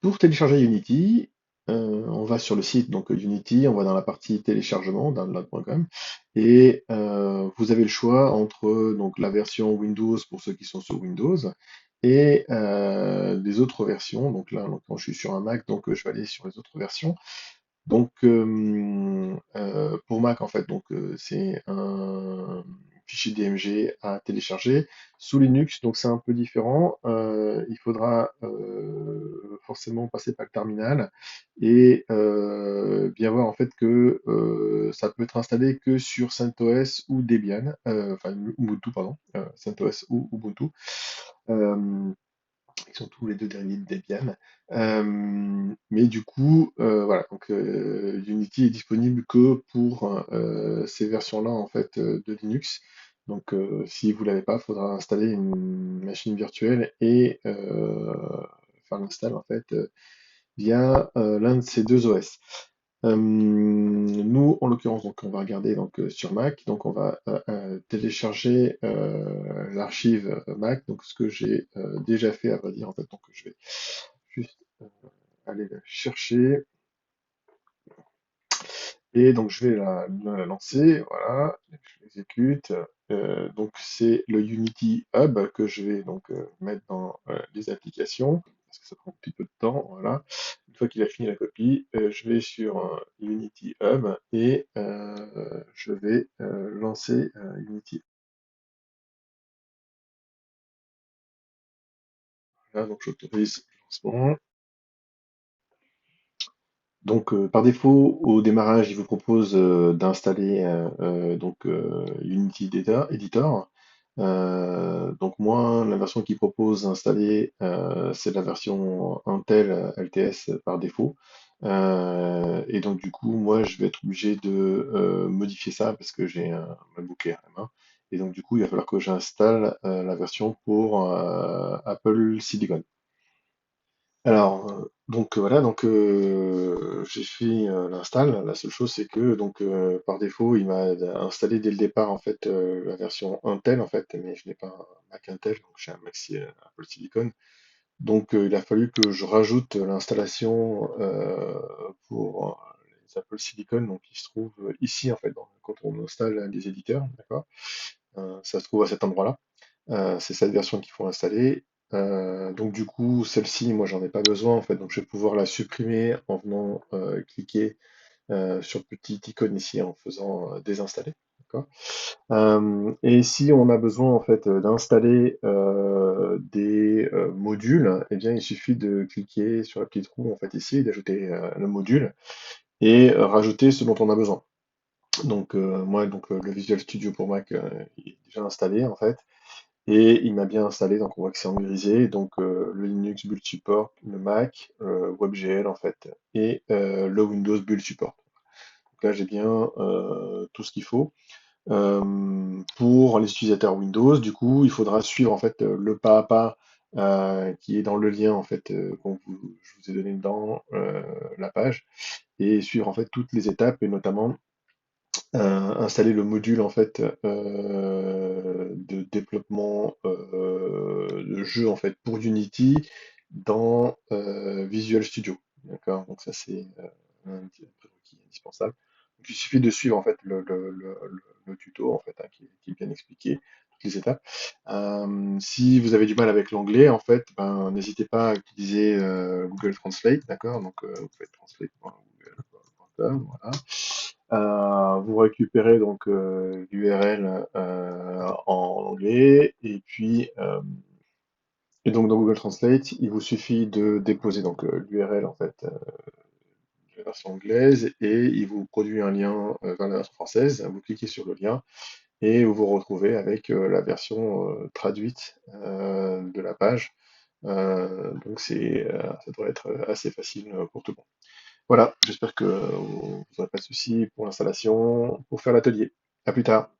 Pour télécharger Unity, on va sur le site donc Unity, on va dans la partie téléchargement, download.com, et vous avez le choix entre donc la version Windows pour ceux qui sont sur Windows et des autres versions. Donc là, quand je suis sur un Mac, donc je vais aller sur les autres versions. Donc, pour Mac, en fait, donc c'est un fichier DMG à télécharger. Sous Linux, donc c'est un peu différent. Il faudra forcément passer par le terminal et bien voir en fait que ça peut être installé que sur CentOS ou Debian, enfin Ubuntu, pardon, CentOS ou Ubuntu. Euh, qui sont tous les deux derniers de Debian. Mais du coup, voilà, donc Unity est disponible que pour ces versions-là en fait de Linux. Donc si vous l'avez pas, il faudra installer une machine virtuelle et faire l'install en fait via l'un de ces deux OS. Nous, en l'occurrence, donc on va regarder donc sur Mac, donc on va télécharger l'archive Mac, donc ce que j'ai déjà fait à vrai dire en fait, donc je vais juste aller la chercher et donc je vais la lancer, voilà, je l'exécute. Donc c'est le Unity Hub que je vais donc mettre dans les applications parce que ça prend un petit peu de temps, voilà. Une fois qu'il a fini la copie, je vais sur Unity Hub et je vais lancer Unity. Voilà, donc j'autorise le lancement. Donc, par défaut, au démarrage, il vous propose d'installer Unity Editor. Donc moi, la version qu'il propose d'installer, c'est la version Intel LTS par défaut. Et donc du coup, moi, je vais être obligé de modifier ça parce que j'ai un MacBook Air M1. Et donc du coup, il va falloir que j'installe la version pour Apple Silicon. Alors, voilà, donc j'ai fait l'install. La seule chose, c'est que donc par défaut, il m'a installé dès le départ en fait la version Intel en fait, mais je n'ai pas un Mac Intel, donc j'ai un Mac Apple Silicon. Donc il a fallu que je rajoute l'installation pour les Apple Silicon, donc il se trouve ici en fait, quand on installe des éditeurs, d'accord? Ça se trouve à cet endroit-là. C'est cette version qu'il faut installer. Donc du coup, celle-ci, moi, j'en ai pas besoin en fait, donc je vais pouvoir la supprimer en venant cliquer sur petite icône ici en faisant désinstaller. D'accord. Et si on a besoin en fait d'installer des modules, eh bien il suffit de cliquer sur la petite roue en fait ici, d'ajouter le module et rajouter ce dont on a besoin. Donc moi donc le Visual Studio pour Mac il est déjà installé en fait. Et il m'a bien installé, donc on voit que c'est en grisé, donc le Linux Build Support, le Mac, WebGL en fait, et le Windows Build Support. Donc là j'ai bien tout ce qu'il faut. Pour les utilisateurs Windows, du coup, il faudra suivre en fait le pas à pas qui est dans le lien en fait je vous ai donné dans la page, et suivre en fait toutes les étapes, et notamment installer le module en fait de développement de jeu en fait pour Unity dans Visual Studio. D'accord? Donc ça c'est un prérequis indispensable. Donc, il suffit de suivre en fait le tuto en fait hein, qui est bien expliqué toutes les étapes. Si vous avez du mal avec l'anglais en fait, ben, n'hésitez pas à utiliser Google Translate, d'accord? Donc vous faites translate.google.com, voilà. Vous récupérez donc l'URL en anglais et donc dans Google Translate, il vous suffit de déposer donc l'URL en fait de la version anglaise et il vous produit un lien vers la version française. Vous cliquez sur le lien et vous vous retrouvez avec la version traduite de la page. Donc ça devrait être assez facile pour tout le monde. Voilà, j'espère que vous n'aurez pas de soucis pour l'installation, pour faire l'atelier. À plus tard.